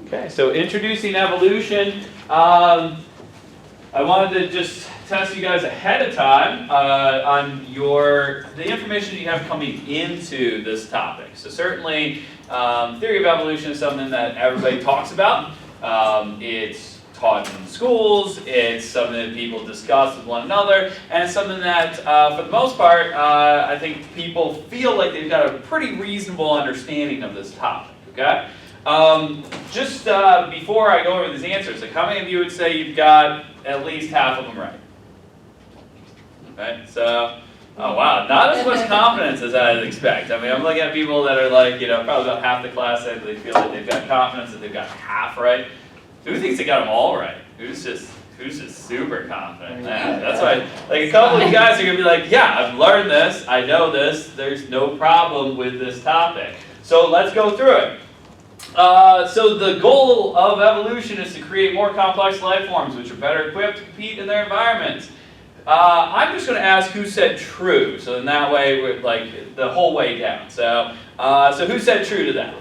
Okay, so introducing evolution. I wanted to just test you guys ahead of time on the information you have coming into this topic. So certainly, theory of evolution is something that everybody talks about. It's taught in schools, it's something that people discuss with one another, and it's something that, for the most part, I think people feel like they've got a pretty reasonable understanding of this topic, okay? Just before I go over these answers, like how many of you would say you've got at least half of them right? Okay, so, oh wow, not as much confidence as I'd expect. I mean, I'm looking at people that are like, probably about half the class that they feel like they've got confidence that they've got half right. Who thinks they got them all right? Who's just super confident? Man, that's why, like a couple of you guys are gonna be like, yeah, I've learned this, I know this, there's no problem with this topic. So let's go through it. So the goal of evolution is to create more complex life forms which are better equipped to compete in their environments. I'm just going to ask who said true, so in that way we're like the whole way down. So who said true to that?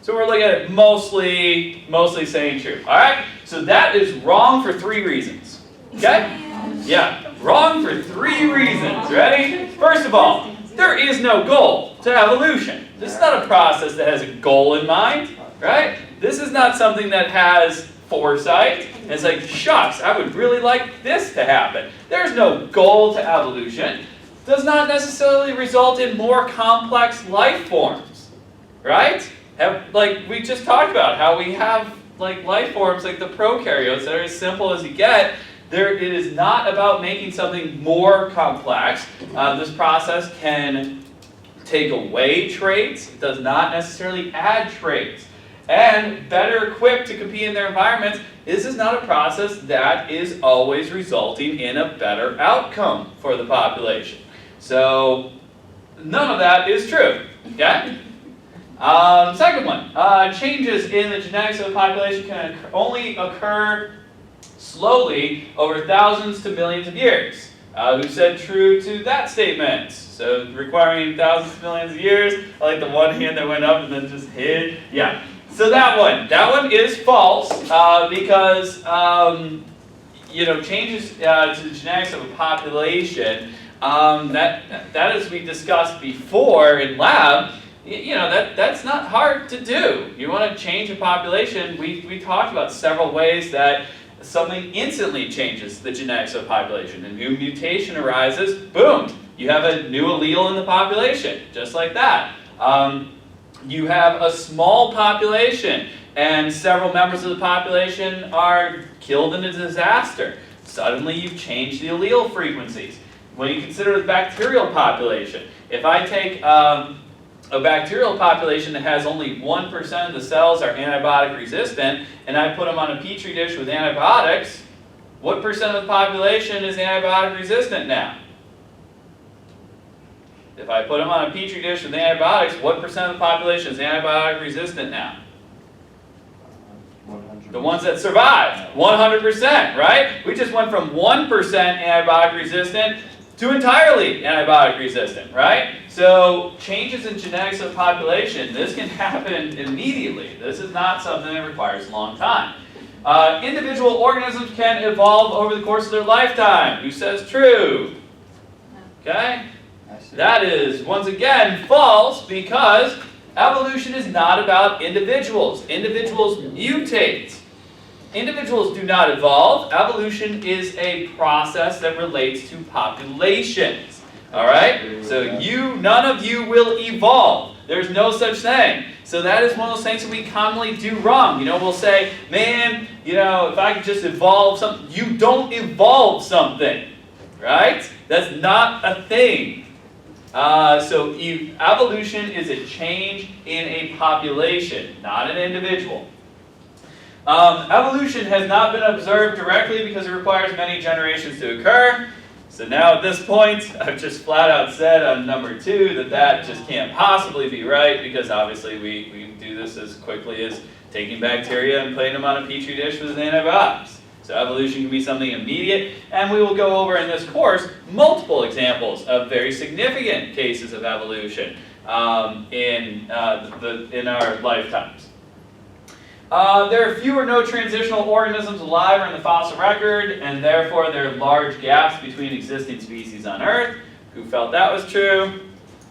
So we're looking at mostly saying true. All right. So that is wrong for 3 reasons. Okay? Yeah, wrong for 3 reasons. Ready? First of all, there is no goal to evolution. This is not a process that has a goal in mind, right? This is not something that has foresight. It's like, shucks, I would really like this to happen. There's no goal to evolution. It does not necessarily result in more complex life forms, right? Like we just talked about, how we have like life forms like the prokaryotes that are as simple as you get. It is not about making something more complex. This process can take away traits. It does not necessarily add traits. And better equipped to compete in their environments, this is not a process that is always resulting in a better outcome for the population. So none of that is true. Okay? Second one, changes in the genetics of the population can only occur slowly over thousands to millions of years. Who said true to that statement? So requiring thousands to millions of years. I like the one hand that went up and then just hid. Yeah. So that one is false because changes to the genetics of a population that as we discussed before in lab, that's not hard to do. You want to change a population. We talked about several ways that something instantly changes the genetics of a population. A new mutation arises, boom, you have a new allele in the population, just like that. You have a small population, and several members of the population are killed in a disaster. Suddenly you've changed the allele frequencies. When you consider the bacterial population, if I take a bacterial population that has only 1% of the cells are antibiotic resistant, and I put them on a petri dish with antibiotics, what percent of the population is antibiotic resistant now? If I put them on a petri dish with antibiotics, what percent of the population is antibiotic resistant now? 100%. The ones that survived, 100%, right? We just went from 1% antibiotic resistant to entirely antibiotic resistant, right? So changes in genetics of the population, this can happen immediately. This is not something that requires a long time. Individual organisms can evolve over the course of their lifetime. Who says true? Okay? That is, once again, false because evolution is not about individuals. Individuals mutate. Individuals do not evolve. Evolution is a process that relates to populations. All right? So none of you will evolve. There's no such thing. So that is one of those things that we commonly do wrong. We'll say, man, if I could just evolve something. You don't evolve something. Right? That's not a thing. So evolution is a change in a population, not an individual. Evolution has not been observed directly because it requires many generations to occur. So now at this point, I've just flat out said on number 2 that just can't possibly be right because obviously we do this as quickly as taking bacteria and putting them on a petri dish with antibiotics. So evolution can be something immediate, and we will go over in this course multiple examples of very significant cases of evolution in our lifetimes. There are few or no transitional organisms alive or in the fossil record, and therefore there are large gaps between existing species on Earth. Who felt that was true?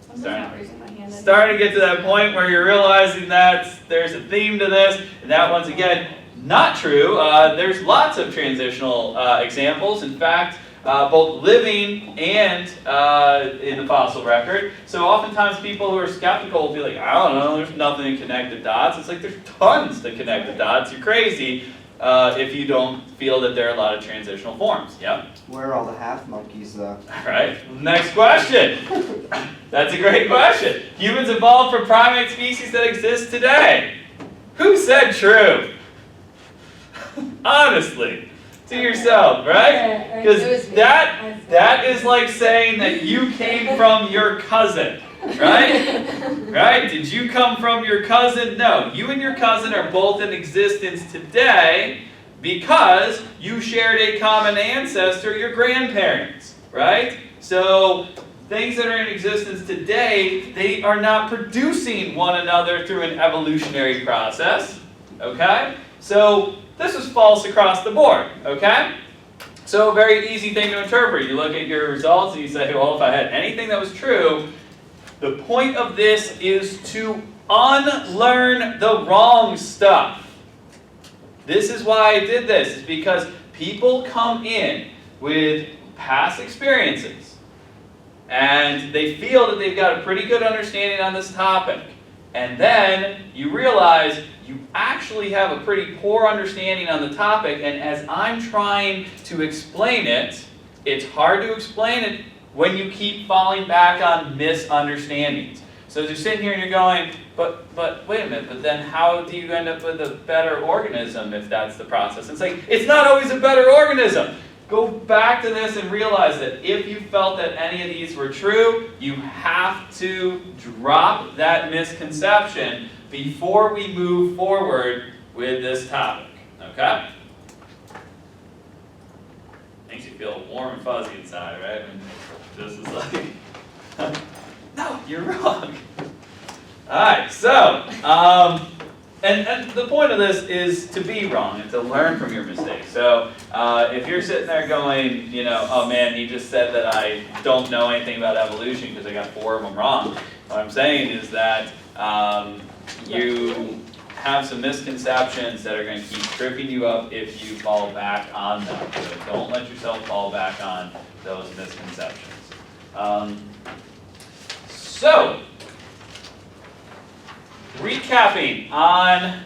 I'm just not raising my hand. Starting to get to that point where you're realizing that there's a theme to this, and that once again, not true. There's lots of transitional examples. In fact, both living and in the fossil record. So oftentimes people who are skeptical will be like, I don't know, there's nothing to connect the dots. It's like there's tons to connect the dots. You're crazy if you don't feel that there are a lot of transitional forms. Yep. Where are all the half monkeys though? All right, next question. That's a great question. Humans evolved from primate species that exist today. Who said true? Honestly, to yourself, right? Because that is like saying that you came from your cousin, right? Right? Did you come from your cousin? No, you and your cousin are both in existence today because you shared a common ancestor, your grandparents, right? So things that are in existence today, they are not producing one another through an evolutionary process, okay? So this was false across the board, okay? So a very easy thing to interpret. You look at your results and you say, well, if I had anything that was true, the point of this is to unlearn the wrong stuff. This is why I did this, is because people come in with past experiences and they feel that they've got a pretty good understanding on this topic. And then you realize you actually have a pretty poor understanding on the topic, and as I'm trying to explain it, it's hard to explain it when you keep falling back on misunderstandings. So as you're sitting here and you're going, but wait a minute, but then how do you end up with a better organism if that's the process? It's like, it's not always a better organism. Go back to this and realize that if you felt that any of these were true, you have to drop that misconception before we move forward with this topic, okay? Makes you feel warm and fuzzy inside, right? And this is like, no, you're wrong. All right, so, and the point of this is to be wrong and to learn from your mistakes. So if you're sitting there going, you know, oh man, he just said that I don't know anything about evolution because I got 4 of them wrong. What I'm saying is that you have some misconceptions that are going to keep tripping you up if you fall back on them. So don't let yourself fall back on those misconceptions. So, recapping on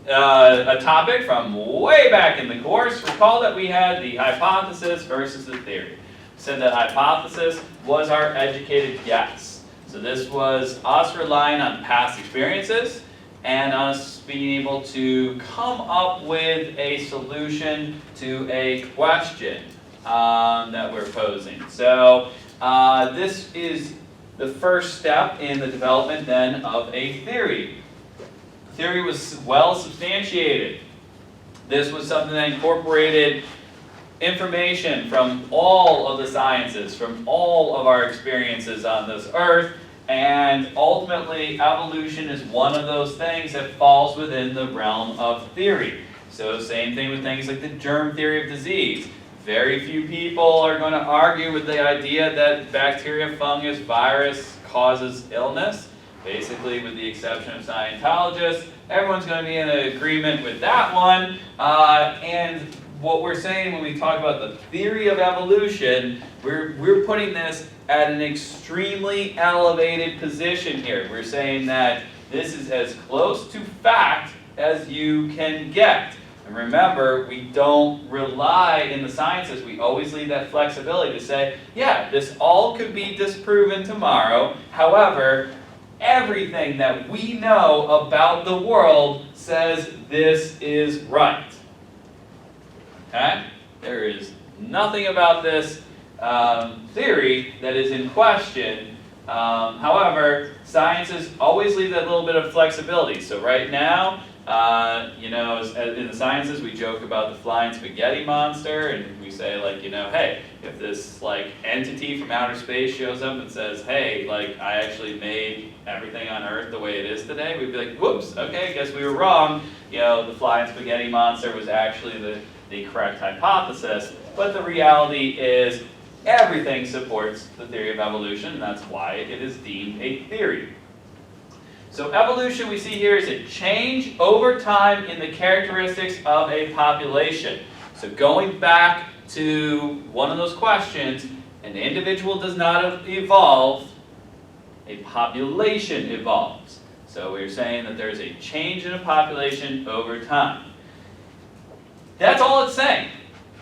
a topic from way back in the course, recall that we had the hypothesis versus the theory. We said that hypothesis was our educated guess. So this was us relying on past experiences and us being able to come up with a solution to a question that we're posing. So this is the first step in the development then of a theory. Theory was well substantiated. This was something that incorporated information from all of the sciences, from all of our experiences on this earth, and ultimately evolution is one of those things that falls within the realm of theory. So same thing with things like the germ theory of disease. Very few people are going to argue with the idea that bacteria, fungus, virus causes illness. Basically, with the exception of Scientologists, everyone's going to be in agreement with that one. And what we're saying when we talk about the theory of evolution, we're putting this at an extremely elevated position here. We're saying that this is as close to fact as you can get. And remember, we don't rely in the sciences, we always leave that flexibility to say, yeah, this all could be disproven tomorrow. However, everything that we know about the world says this is right. Okay? There is nothing about this theory that is in question. However, sciences always leave that little bit of flexibility. So right now, You know, in the sciences, we joke about the flying spaghetti monster, and we say, like, you know, hey, if this, like, entity from outer space shows up and says, hey, like, I actually made everything on Earth the way it is today, we'd be like, whoops, okay, guess we were wrong. You know, the flying spaghetti monster was actually the correct hypothesis, but the reality is everything supports the theory of evolution, and that's why it is deemed a theory. So evolution we see here is a change over time in the characteristics of a population. So going back to one of those questions, an individual does not evolve, a population evolves. So we're saying that there's a change in a population over time. That's all it's saying.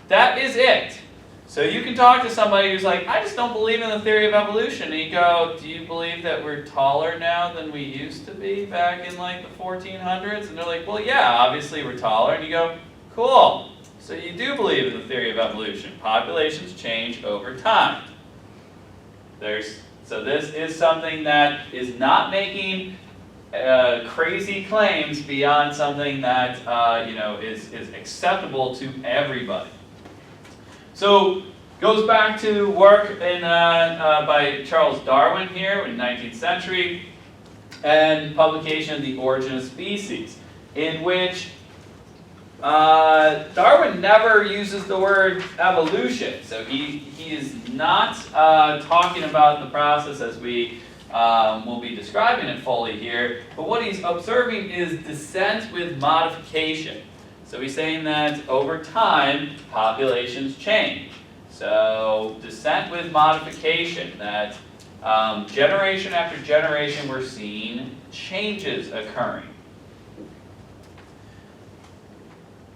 That is it. So you can talk to somebody who's like, I just don't believe in the theory of evolution. And you go, do you believe that we're taller now than we used to be back in like the 1400s? And they're like, well, yeah, obviously we're taller. And you go, cool. So you do believe in the theory of evolution. Populations change over time. So this is something that is not making crazy claims beyond something that you know, is acceptable to everybody. So, goes back to work by Charles Darwin here in the 19th century, and publication of The Origin of Species, in which Darwin never uses the word evolution. So he is not talking about the process as we will be describing it fully here, but what he's observing is descent with modification. So he's saying that over time, populations change. So descent with modification, that generation after generation we're seeing changes occurring.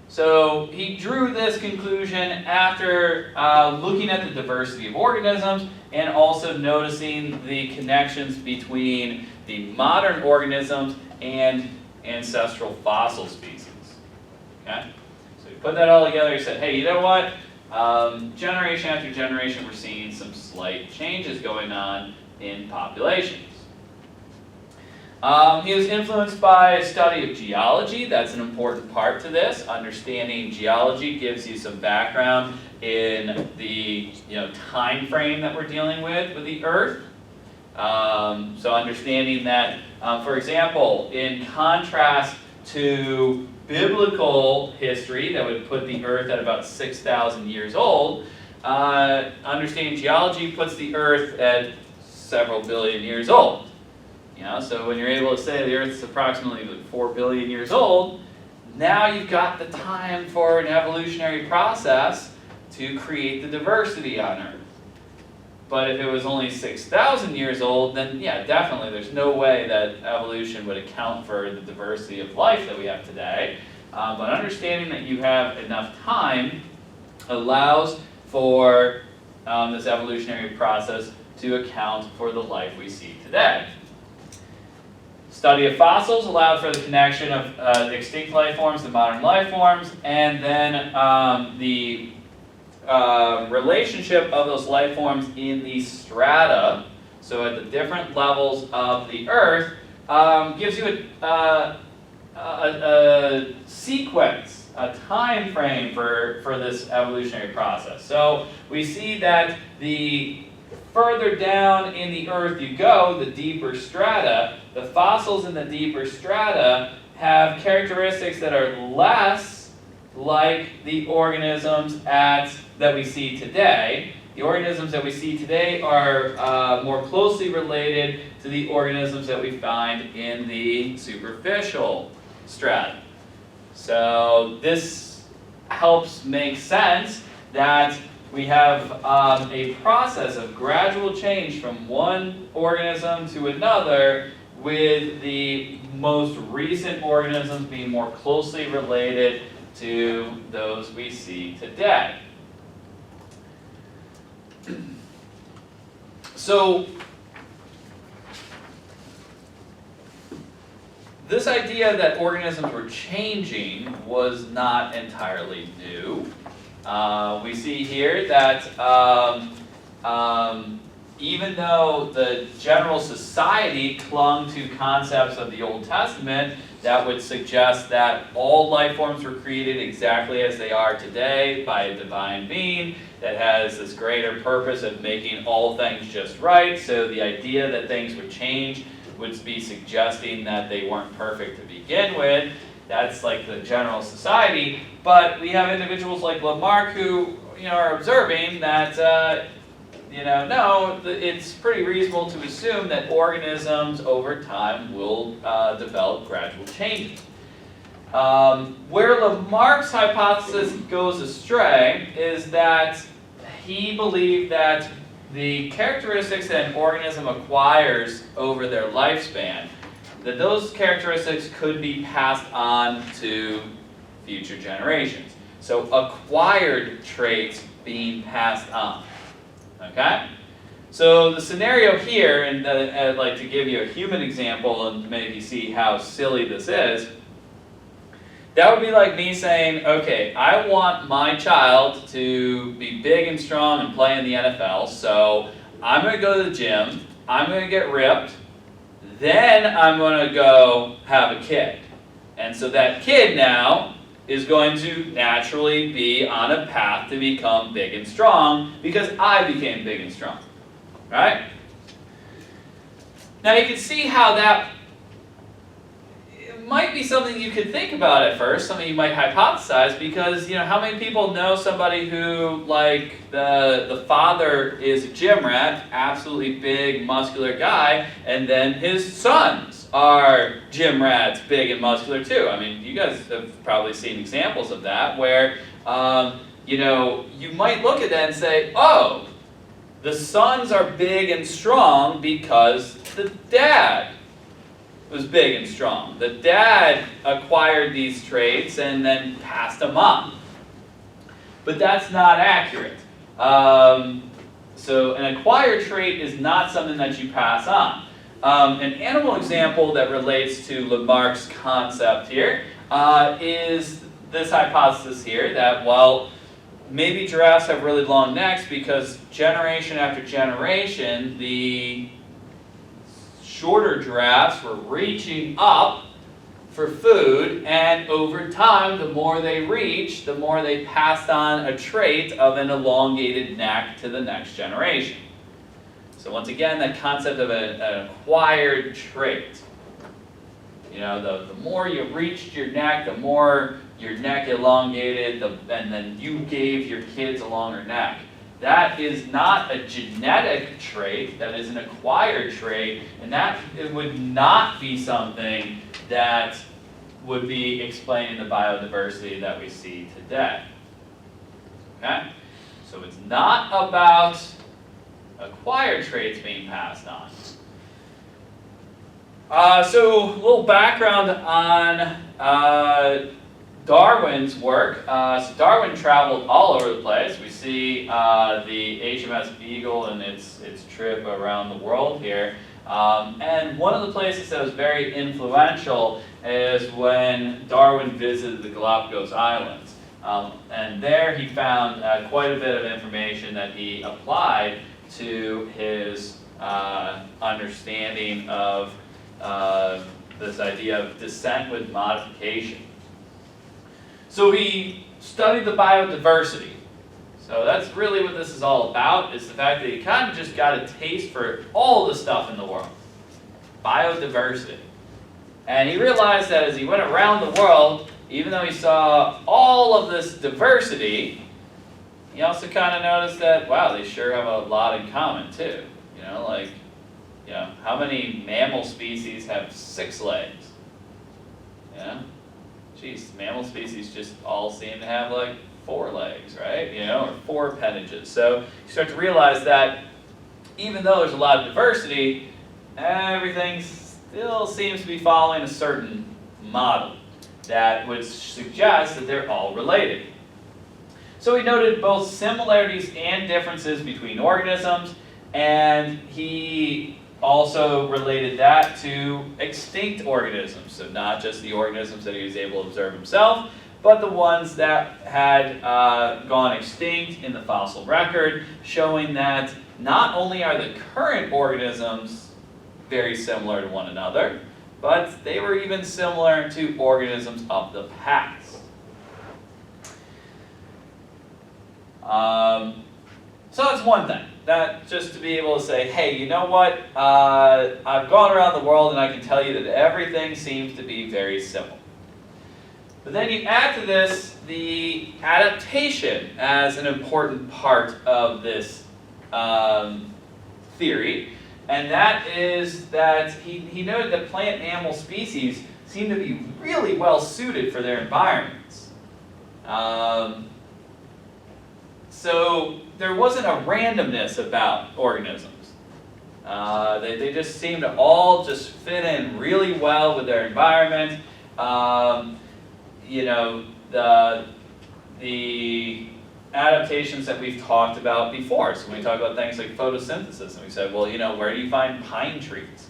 So he drew this conclusion after looking at the diversity of organisms and also noticing the connections between the modern organisms and ancestral fossil species. Okay? So he put that all together. He said, hey, you know what? Generation after generation, we're seeing some slight changes going on in populations. He was influenced by a study of geology. That's an important part to this. Understanding geology gives you some background in the time frame that we're dealing with the Earth. So understanding that, for example, in contrast to biblical history that would put the Earth at about 6,000 years old, understanding geology puts the Earth at several billion years old. So when you're able to say the Earth is approximately 4 billion years old, now you've got the time for an evolutionary process to create the diversity on Earth. But if it was only 6,000 years old, then yeah, definitely there's no way that evolution would account for the diversity of life that we have today. But understanding that you have enough time allows for this evolutionary process to account for the life we see today. Study of fossils allowed for the connection of extinct life forms to modern life forms, and then the relationship of those life forms in the strata, so at the different levels of the Earth, gives you a sequence, a time frame for this evolutionary process. So we see that the further down in the Earth you go, the deeper strata, the fossils in the deeper strata have characteristics that are less like the organisms that we see today. The organisms that we see today are more closely related to the organisms that we find in the superficial strata. So this helps make sense that we have a process of gradual change from one organism to another, with the most recent organisms being more closely related to those we see today. So, this idea that organisms were changing was not entirely new. We see here that even though the general society clung to concepts of the Old Testament, that would suggest that all life forms were created exactly as they are today by a divine being that has this greater purpose of making all things just right. So the idea that things would change would be suggesting that they weren't perfect to begin with. That's like the general society. But we have individuals like Lamarck who are observing that no, it's pretty reasonable to assume that organisms over time will develop gradual changes. Where Lamarck's hypothesis goes astray is that he believed that the characteristics that an organism acquires over their lifespan, that those characteristics could be passed on to future generations. So acquired traits being passed on. Okay? So the scenario here, and I'd like to give you a human example and maybe see how silly this is. That would be like me saying, okay, I want my child to be big and strong and play in the NFL, so I'm going to go to the gym, I'm going to get ripped, then I'm going to go have a kid. And so that kid now is going to naturally be on a path to become big and strong because I became big and strong. Right? Now you can see how that might be something you could think about at first, something you might hypothesize, because how many people know somebody who, like, the father is a gym rat, absolutely big, muscular guy, and then his sons are gym rats, big and muscular too. I mean, you guys have probably seen examples of that where, you might look at that and say, oh, the sons are big and strong because the dad was big and strong. The dad acquired these traits and then passed them on. But that's not accurate. So an acquired trait is not something that you pass on. An animal example that relates to Lamarck's concept here is this hypothesis here that, well, maybe giraffes have really long necks because generation after generation, the shorter giraffes were reaching up for food, and over time, the more they reached, the more they passed on a trait of an elongated neck to the next generation. So once again, that concept of an acquired trait. The more you reached your neck, the more your neck elongated, and then you gave your kids a longer neck. That is not a genetic trait, that is an acquired trait, and that it would not be something that would be explaining the biodiversity that we see today. Okay? So it's not about acquired traits being passed on. So a little background on Darwin's work. So Darwin traveled all over the place. We see the HMS Beagle and its trip around the world here. And one of the places that was very influential is when Darwin visited the Galapagos Islands. And there he found quite a bit of information that he applied to his understanding of this idea of descent with modification. So he studied the biodiversity. So that's really what this is all about, is the fact that he kind of just got a taste for all the stuff in the world. Biodiversity. And he realized that as he went around the world, even though he saw all of this diversity, he also kind of noticed that, wow, they sure have a lot in common too. How many mammal species have 6 legs? Geez, mammal species just all seem to have like 4 legs, right? Or 4 appendages. So you start to realize that even though there's a lot of diversity, everything still seems to be following a certain model that would suggest that they're all related. So he noted both similarities and differences between organisms, and he also related that to extinct organisms. So not just the organisms that he was able to observe himself, but the ones that had gone extinct in the fossil record, showing that not only are the current organisms very similar to one another, but they were even similar to organisms of the past. So that's one thing. That just to be able to say, hey, you know what? I've gone around the world and I can tell you that everything seems to be very similar. But then you add to this the adaptation as an important part of this theory, and that is that he noted that plant and animal species seem to be really well suited for their environments. So there wasn't a randomness about organisms. They just seem to all just fit in really well with their environment. You know, the adaptations that we've talked about before. So when we talk about things like photosynthesis, and we said, well, you know, where do you find pine trees?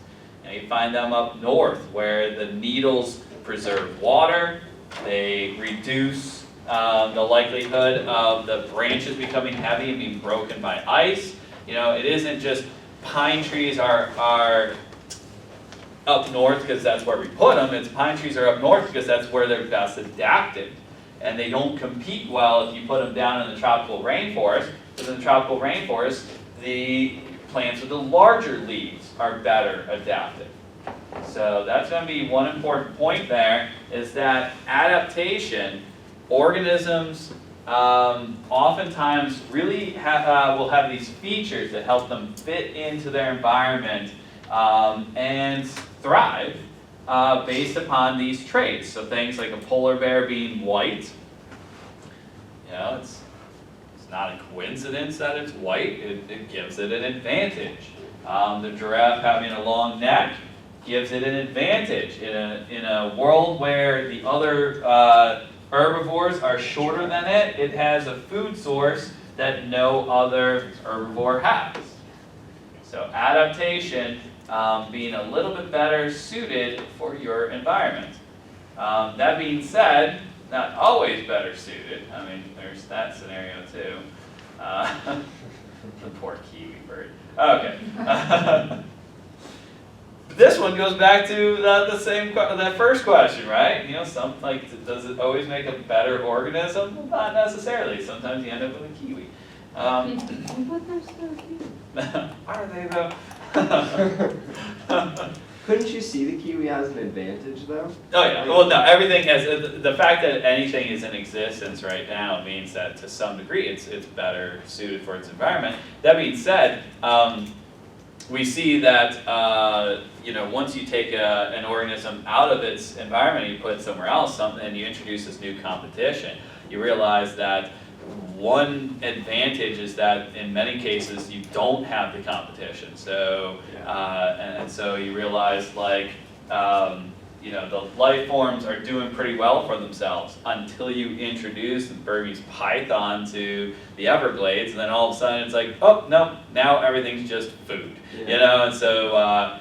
You find them up north, where the needles preserve water. They reduce the likelihood of the branches becoming heavy and being broken by ice. You know, it isn't just pine trees are up north because that's where we put them. It's pine trees are up north because that's where they're best adapted. And they don't compete well if you put them down in the tropical rainforest. Because in the tropical rainforest, the plants with the larger leaves are better adapted. So that's going to be one important point there, is that adaptation, organisms oftentimes really will have these features that help them fit into their environment and thrive based upon these traits. So things like a polar bear being white, you know, it's not a coincidence that it's white. It gives it an advantage. The giraffe having a long neck gives it an advantage in a world where the other herbivores are shorter than it. It has a food source that no other herbivore has. So adaptation being a little bit better suited for your environment. That being said, not always better suited. I mean, there's that scenario too. The poor kiwi bird. Okay. This one goes back to that first question, right? You know, does it always make a better organism? Well, not necessarily. Sometimes you end up with a kiwi. But they're so cute. Are they though? Couldn't you see the kiwi has an advantage though? Oh yeah. Well, no. Everything has the fact that anything is in existence right now means that to some degree it's better suited for its environment. That being said, we see that you know, once you take an organism out of its environment and you put it somewhere else, and you introduce this new competition, you realize that one advantage is that in many cases you don't have the competition. So and so you realize, like, you know, the life forms are doing pretty well for themselves until you introduce the Burmese python to the Everglades, and then all of a sudden it's like, oh no, now everything's just food. Yeah. You know, and so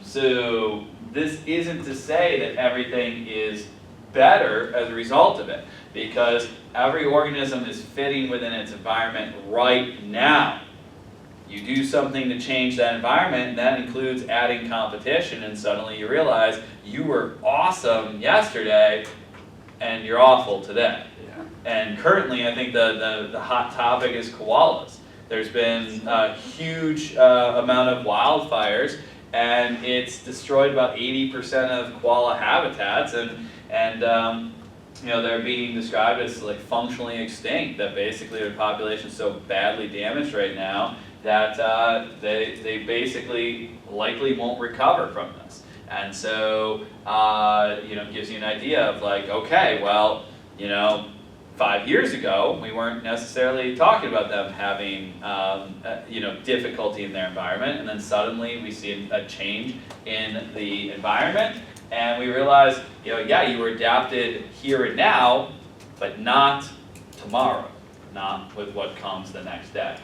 so this isn't to say that everything is better as a result of it, because every organism is fitting within its environment right now. You do something to change that environment, and that includes adding competition, and suddenly you realize you were awesome yesterday and you're awful today. Yeah. And currently I think the hot topic is koalas. There's been a huge amount of wildfires, and it's destroyed about 80% of koala habitats, and you know, they're being described as like functionally extinct, that basically their population is so badly damaged right now that they basically likely won't recover from this. And so, you know, it gives you an idea of like, okay, well, you know, 5 years ago, we weren't necessarily talking about them having, you know, difficulty in their environment, and then suddenly we see a change in the environment, and we realize, you know, yeah, you were adapted here and now, but not tomorrow, not with what comes the next day.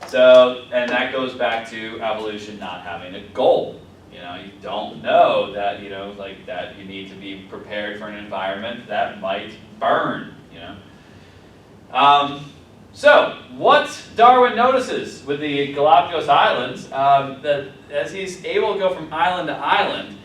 So, and that goes back to evolution not having a goal. You know, you don't know that, you know, like that you need to be prepared for an environment that might burn, you know. So, what Darwin notices with the Galapagos Islands, that as he's able to go from island to island,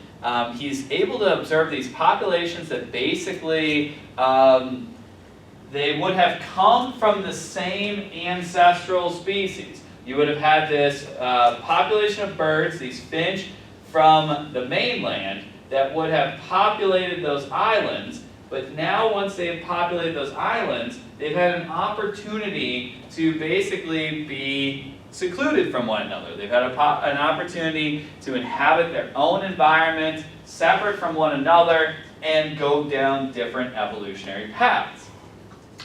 he's able to observe these populations that basically they would have come from the same ancestral species. You would have had this population of birds, these finch, from the mainland that would have populated those islands, but now once they've populated those islands, they've had an opportunity to basically be secluded from one another. They've had an opportunity to inhabit their own environment, separate from one another, and go down different evolutionary paths.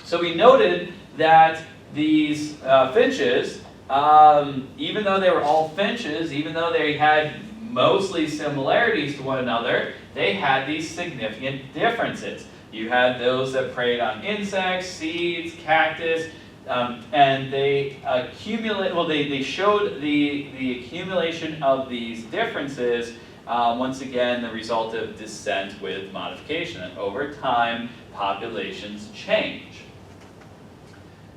So we noted that these finches, even though they were all finches, even though they had mostly similarities to one another, they had these significant differences. You had those that preyed on insects, seeds, cactus, and they they showed the accumulation of these differences, once again, the result of descent with modification. And over time, populations change.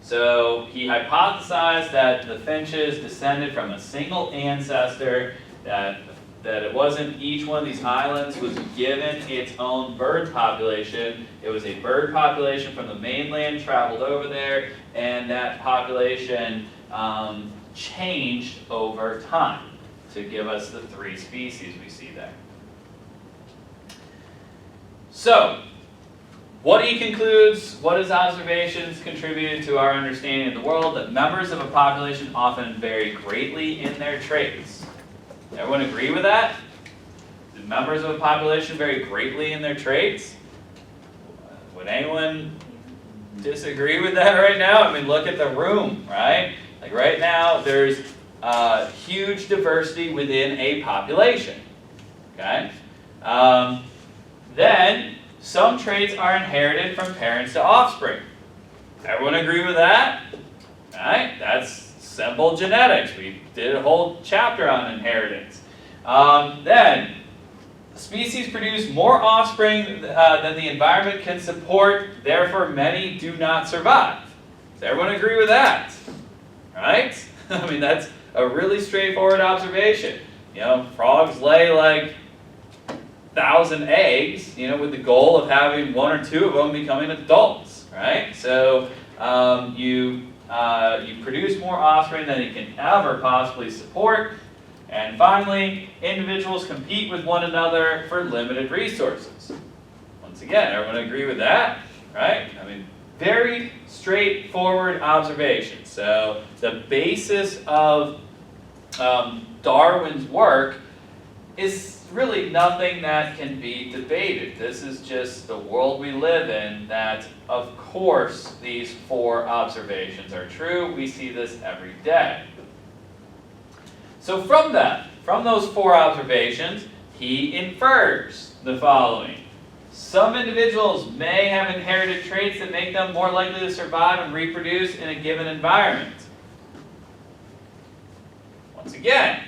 So he hypothesized that the finches descended from a single ancestor, that it wasn't each one of these islands was given its own bird population. It was a bird population from the mainland, traveled over there, and that population changed over time to give us the 3 species we see there. So, what he concludes, what his observations contributed to our understanding of the world, that members of a population often vary greatly in their traits. Everyone agree with that? Do members of a population vary greatly in their traits? Would anyone disagree with that right now? I mean, look at the room, right? Like right now, there's huge diversity within a population, okay? Then, some traits are inherited from parents to offspring. Everyone agree with that? All right, that's simple genetics. We did a whole chapter on inheritance. Then, species produce more offspring than the environment can support, therefore many do not survive. Does everyone agree with that? Right? I mean, that's a really straightforward observation. You know, frogs lay like 1,000 eggs, you know, with the goal of having 1 or 2 of them becoming adults, right? So you produce more offspring than you can ever possibly support. And finally, individuals compete with one another for limited resources. Once again, everyone agree with that, right? I mean, very straightforward observation. So the basis of Darwin's work is really nothing that can be debated. This is just the world we live in, that of course these 4 observations are true. We see this every day. So from that, from those 4 observations, he infers the following. Some individuals may have inherited traits that make them more likely to survive and reproduce in a given environment. Once again,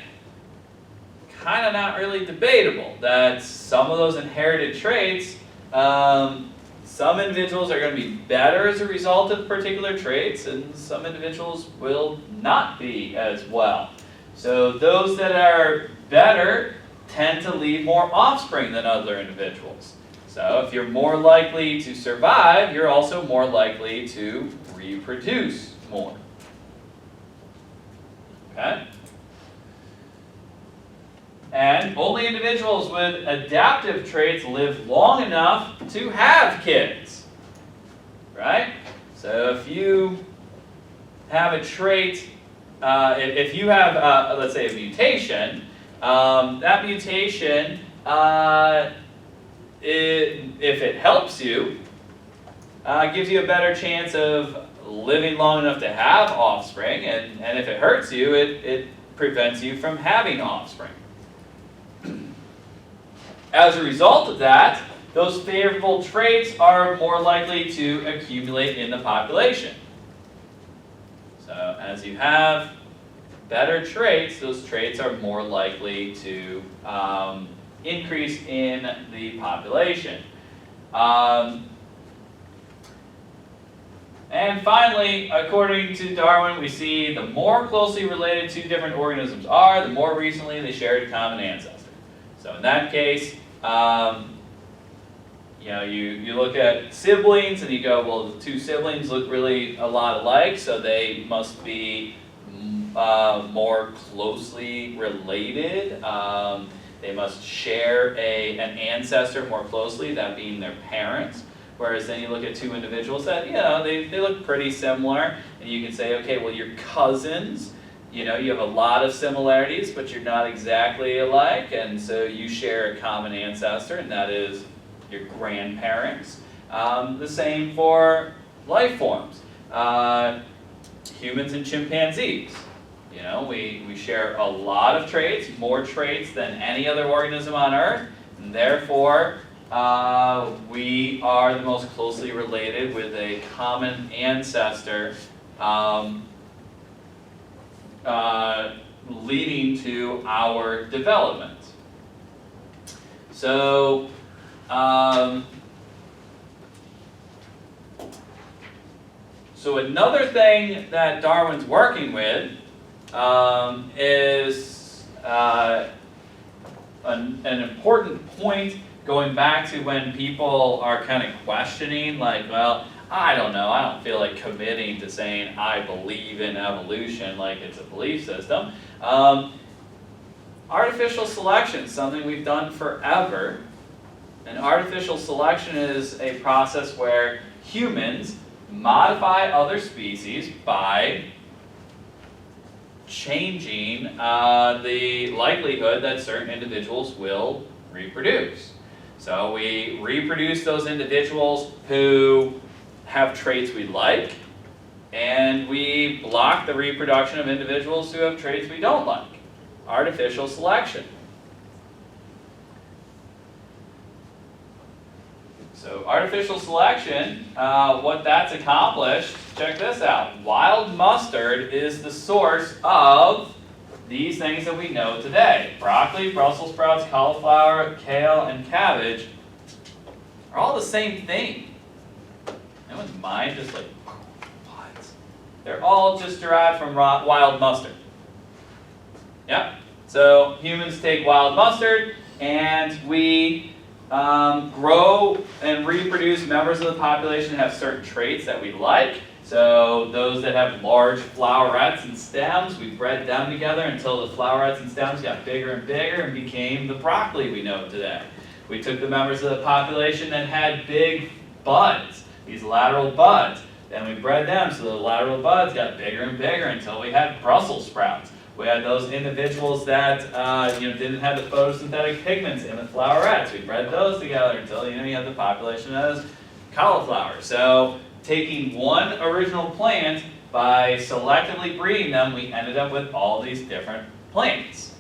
kind of not really debatable that some of those inherited traits, some individuals are going to be better as a result of particular traits, and some individuals will not be as well. So those that are better tend to leave more offspring than other individuals. So if you're more likely to survive, you're also more likely to reproduce more. Okay? And only individuals with adaptive traits live long enough to have kids. Right? So if you have a trait, if you have, let's say, a mutation, that mutation, if it helps you, gives you a better chance of living long enough to have offspring, and if it hurts you, it prevents you from having offspring. As a result of that, those favorable traits are more likely to accumulate in the population. So as you have better traits, those traits are more likely to increase in the population. And finally, according to Darwin, we see the more closely related 2 different organisms are, the more recently they shared a common ancestor. So in that case, You know, you look at siblings and you go, well, the two siblings look really a lot alike, so they must be more closely related. They must share an ancestor more closely, that being their parents. Whereas then you look at two individuals that, you know, they look pretty similar, and you can say, okay, well, you're cousins. You know, you have a lot of similarities, but you're not exactly alike, and so you share a common ancestor, and that is your grandparents. The same for life forms. Humans and chimpanzees. You know, we share a lot of traits, more traits than any other organism on Earth, and therefore we are the most closely related with a common ancestor, leading to our development. So, so another thing that Darwin's working with is an important point going back to when people are kind of questioning, like, well, I don't know, I don't feel like committing to saying I believe in evolution like it's a belief system. Artificial selection is something we've done forever. And artificial selection is a process where humans modify other species by changing the likelihood that certain individuals will reproduce. So we reproduce those individuals who have traits we like, and we block the reproduction of individuals who have traits we don't like. Artificial selection. So artificial selection, what that's accomplished, check this out. Wild mustard is the source of these things that we know today. Broccoli, Brussels sprouts, cauliflower, kale, and cabbage are all the same thing. Anyone's mind just like, what? They're all just derived from wild mustard. Yeah? So humans take wild mustard and we grow and reproduce members of the population that have certain traits that we like. So those that have large flowerets and stems, we bred them together until the flowerets and stems got bigger and bigger and became the broccoli we know today. We took the members of the population that had big buds, these lateral buds, then we bred them so the lateral buds got bigger and bigger until we had Brussels sprouts. We had those individuals that didn't have the photosynthetic pigments in the flowerets. We bred those together until you had the population that is cauliflower. So taking one original plant, by selectively breeding them, we ended up with all these different plants.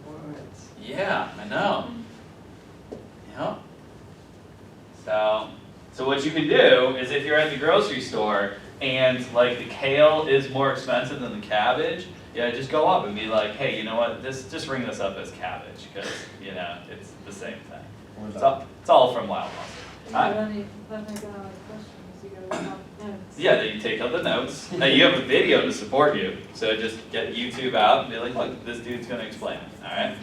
What? Yeah, I know. Yeah. So what you can do is if you're at the grocery store and like the kale is more expensive than the cabbage, yeah, just go up and be like, hey, you know what? Just ring this up as cabbage because it's the same thing. It's all from wild mustard. Then I got questions, you gotta have notes. Yeah, then you take out the notes. Now you have a video to support you, so just get YouTube out and be like, look, this dude's gonna explain it. All right.